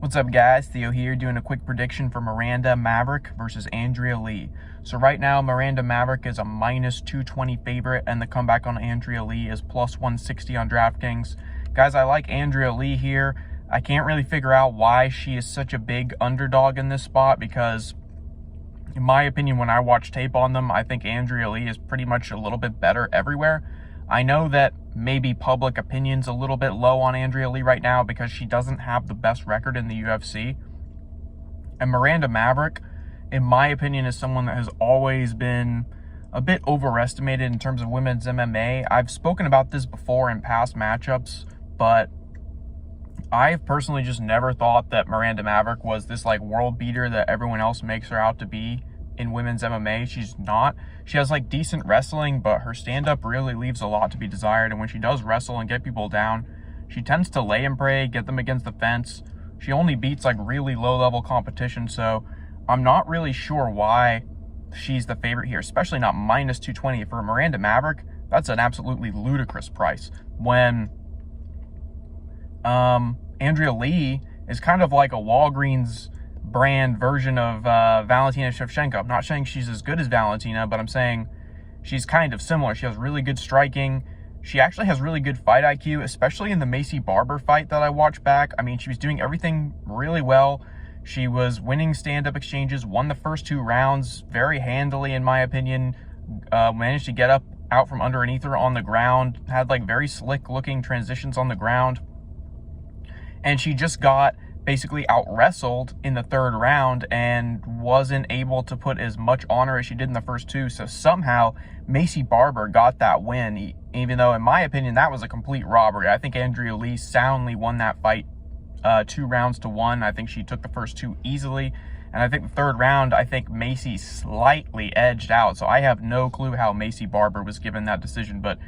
What's up, guys? Theo here doing a quick prediction for Miranda Maverick versus Andrea Lee. So right now, Miranda Maverick is a minus 220 favorite, and the comeback on Andrea Lee is plus 160 on DraftKings. Guys, I like Andrea Lee here. I can't really figure out why she is such a big underdog in this spot because, in my opinion, when I watch tape on them, I think Andrea Lee is pretty much a little bit better everywhere. I know that maybe public opinion's a little bit low on Andrea Lee right now because she doesn't have the best record in the UFC. And Miranda Maverick, in my opinion, is someone that has always been a bit overestimated in terms of women's MMA. I've spoken about this before in past matchups, but I've personally just never thought that Miranda Maverick was this like world beater that everyone else makes her out to be in women's MMA. She's not. She has like decent wrestling, but her stand-up really leaves a lot to be desired. And when she does wrestle and get people down, she tends to lay and pray, get them against the fence. She only beats like really low-level competition, so I'm not really sure why she's the favorite here, especially not minus 220. For Miranda Maverick, that's an absolutely ludicrous price. When Andrea Lee is kind of like a Walgreens brand version of Valentina Shevchenko. I'm not saying she's as good as Valentina, but I'm saying she's kind of similar. She has really good striking. She actually has really good fight IQ, especially in the Macy Barber fight that I watched back. I mean, she was doing everything really well. She was winning stand-up exchanges, won the first 2 rounds very handily, in my opinion. Managed to get up out from underneath her on the ground, had like very slick-looking transitions on the ground. And she just got basically out-wrestled in the 3rd round and wasn't able to put as much on her as she did in the first 2. So somehow Macy Barber got that win, even though in my opinion that was a complete robbery. I think Andrea Lee soundly won that fight 2 rounds to 1. I think she took the first 2 easily, and I think the 3rd round, I think Macy slightly edged out. So I have no clue how Macy Barber was given that decision, but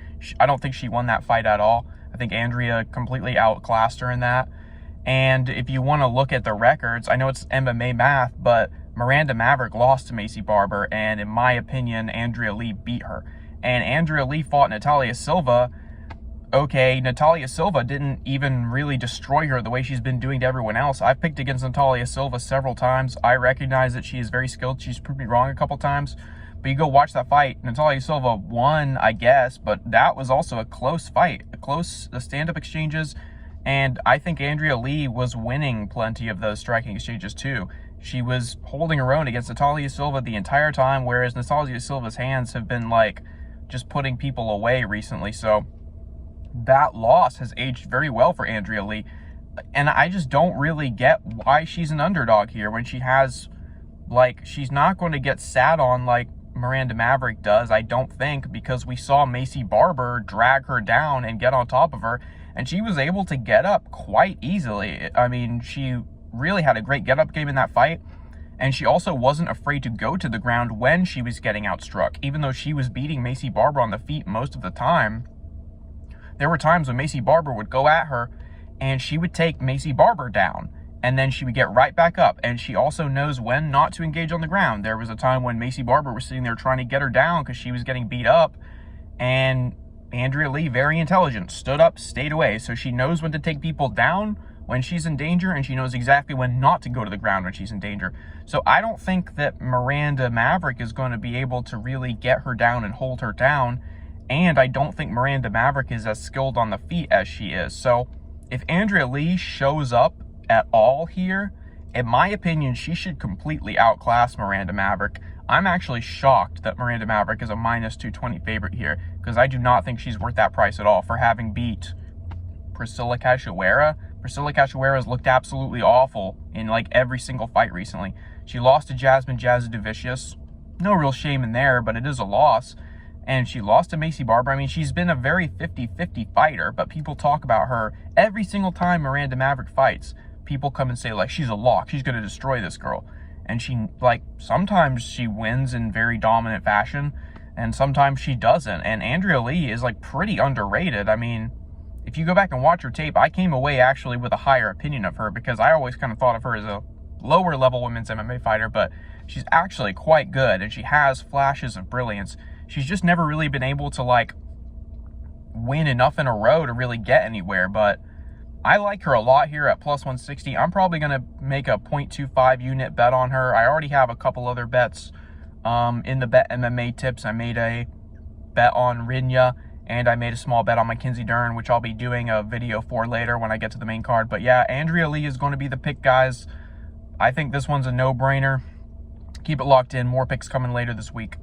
I don't think she won that fight at all. I think Andrea completely outclassed her in that. And if you want to look at the records, I know it's MMA math, but Miranda Maverick lost to Macy Barber, and in my opinion, Andrea Lee beat her. And Andrea Lee fought Natalia Silva. Okay, Natalia Silva didn't even really destroy her the way she's been doing to everyone else. I've picked against Natalia Silva several times. I recognize that she is very skilled. She's proved me wrong a couple times. But you go watch that fight, Natalia Silva won, I guess, but that was also a close fight, close stand-up exchanges. And I think Andrea Lee was winning plenty of those striking exchanges too. She was holding her own against Natalia Silva the entire time, whereas Natalia Silva's hands have been like just putting people away recently. So that loss has aged very well for Andrea Lee. And I just don't really get why she's an underdog here when she has, like, she's not going to get sat on like Miranda Maverick does, I don't think, because we saw Macy Barber drag her down and get on top of her. And she was able to get up quite easily. I mean, she really had a great get-up game in that fight. And she also wasn't afraid to go to the ground when she was getting outstruck. Even though she was beating Macy Barber on the feet most of the time, there were times when Macy Barber would go at her and she would take Macy Barber down. And then she would get right back up. And she also knows when not to engage on the ground. There was a time when Macy Barber was sitting there trying to get her down because she was getting beat up. And Andrea Lee, very intelligent, stood up, stayed away. So she knows when to take people down when she's in danger, and she knows exactly when not to go to the ground when she's in danger. So I don't think that Miranda Maverick is going to be able to really get her down and hold her down. And I don't think Miranda Maverick is as skilled on the feet as she is. So if Andrea Lee shows up at all here, in my opinion, she should completely outclass Miranda Maverick. I'm actually shocked that Miranda Maverick is a minus 220 favorite here because I do not think she's worth that price at all for having beat Priscilla Cachoeira. Priscilla Cachoeira has looked absolutely awful in like every single fight recently. She lost to Jasmine Jasudavicius. No real shame in there, but it is a loss. And she lost to Macy Barber. I mean, she's been a very 50-50 fighter, but people talk about her every single time Miranda Maverick fights. People come and say, like, she's a lock. She's going to destroy this girl. And she, like, sometimes she wins in very dominant fashion, and sometimes she doesn't. And Andrea Lee is, like, pretty underrated. I mean, if you go back and watch her tape, I came away actually with a higher opinion of her because I always kind of thought of her as a lower-level women's MMA fighter, but she's actually quite good, and she has flashes of brilliance. She's just never really been able to, like, win enough in a row to really get anywhere, but I like her a lot here at plus 160. I'm probably going to make a 0.25 unit bet on her. I already have a couple other bets in the Bet MMA tips. I made a bet on Rinya, and I made a small bet on Mackenzie Dern, which I'll be doing a video for later when I get to the main card. But yeah, Andrea Lee is going to be the pick, guys. I think this one's a no-brainer. Keep it locked in. More picks coming later this week.